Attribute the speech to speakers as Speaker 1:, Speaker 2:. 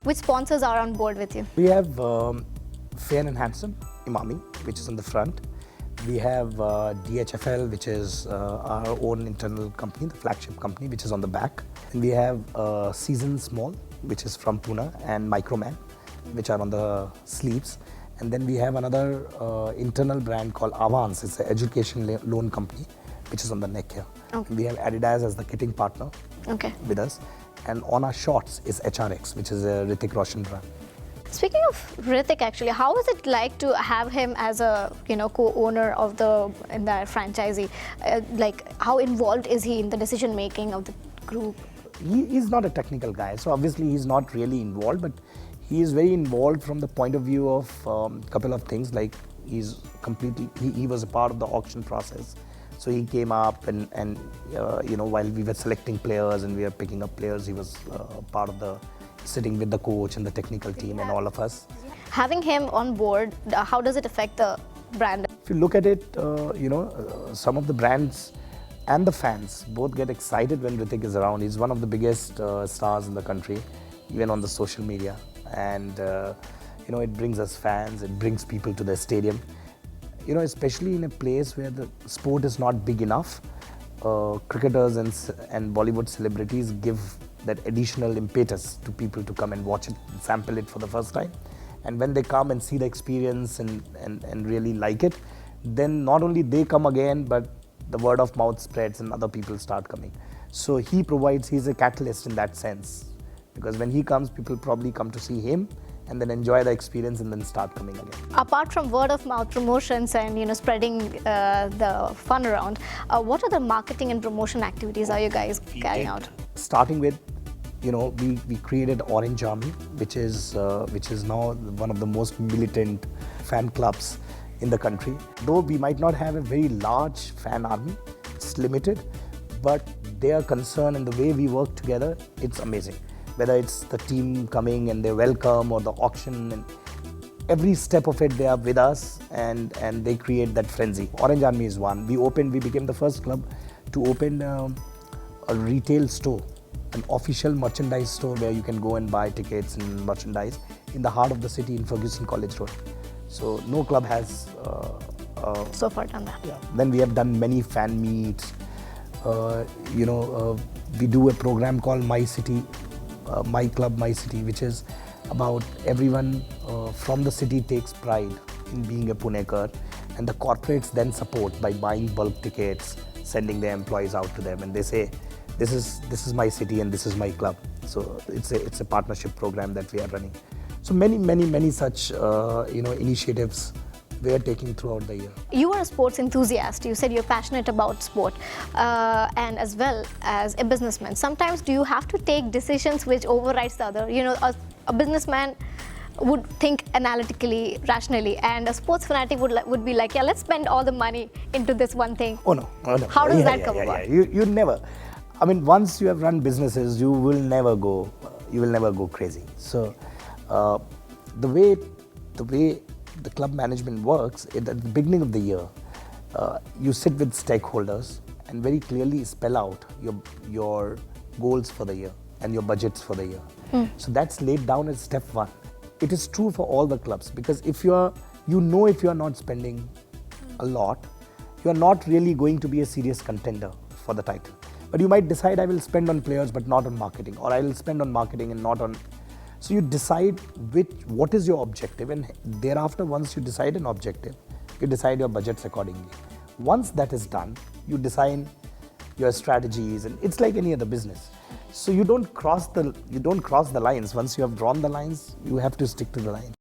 Speaker 1: Which sponsors are on board with you?
Speaker 2: We have Fair and Handsome, Imami, which is on the front. We have DHFL, which is our own internal company, the flagship company, which is on the back. And we have Season Small, which is from Pune, and Microman, which are on the sleeves. And then we have another internal brand called Avance. It's an education loan company, which is on the neck here.
Speaker 1: Okay.
Speaker 2: We have Adidas as the kitting partner with us. And on our shorts is HRX, which is a Hrithik Roshan brand.
Speaker 1: Speaking of Hrithik, actually, how is it like to have him as a co-owner of the franchisee? Like, how involved is he in the decision making of the group?
Speaker 2: He's not a technical guy, so obviously he's not really involved, but he is very involved from the point of view of a couple of things. Like he was a part of the auction process. So he came up and while we were selecting players and we were picking up players, he was part of the sitting with the coach and the technical team and all of us.
Speaker 1: Having him on board, how does it affect the brand?
Speaker 2: If you look at it, some of the brands and the fans both get excited when Hrithik is around. He's one of the biggest stars in the country, even on the social media. And it brings us fans, it brings people to the stadium. Especially in a place where the sport is not big enough, cricketers and Bollywood celebrities give that additional impetus to people to come and watch it, sample it for the first time. And when they come and see the experience and really like it, then not only they come again, but the word of mouth spreads and other people start coming. So he's a catalyst in that sense. Because when he comes, people probably come to see him and then enjoy the experience and then start coming again.
Speaker 1: Apart from word of mouth promotions and spreading the fun around, what other marketing and promotion activities are you guys carrying out?
Speaker 2: Starting with, we created Orange Army, which is now one of the most militant fan clubs in the country. Though we might not have a very large fan army, it's limited, but their concern and the way we work together, it's amazing. Whether it's the team coming and they welcome or the auction, and every step of it they are with us and they create that frenzy. Orange Army is one. We became the first club to open a retail store, an official merchandise store where you can go and buy tickets and merchandise in the heart of the city in Ferguson College Road. So no club has
Speaker 1: so far done that.
Speaker 2: Yeah. Then we have done many fan meets. We do a program called My City. My Club, My City, which is about everyone from the city takes pride in being a Punekar, and the corporates then support by buying bulk tickets, sending their employees out to them, and they say, this is my city and this is my club. So it's a partnership program that we are running. So many such initiatives we are taking throughout the year. You
Speaker 1: are a sports enthusiast. You said you're passionate about sport and as well as a businessman. Sometimes do you have to take decisions which overrides the other? A businessman would think analytically, rationally, and a sports fanatic would be like, yeah, let's spend all the money into this one thing.
Speaker 2: Oh no.
Speaker 1: How does that come about?
Speaker 2: You never. I mean, once you have run businesses, you will never go crazy. So the way the club management works, at the beginning of the year, you sit with stakeholders and very clearly spell out your goals for the year and your budgets for the year. So that's laid down as step one. It is true for all the clubs, because if you are not spending a lot, you are not really going to be a serious contender for the title. But you might decide, I will spend on players but not on marketing, or I will spend on marketing and not on. So you decide what is your objective, and thereafter, once you decide an objective, you decide your budgets accordingly. Once that is done, you design your strategies, and it's like any other business. So you don't cross the lines. Once you have drawn the lines, you have to stick to the line.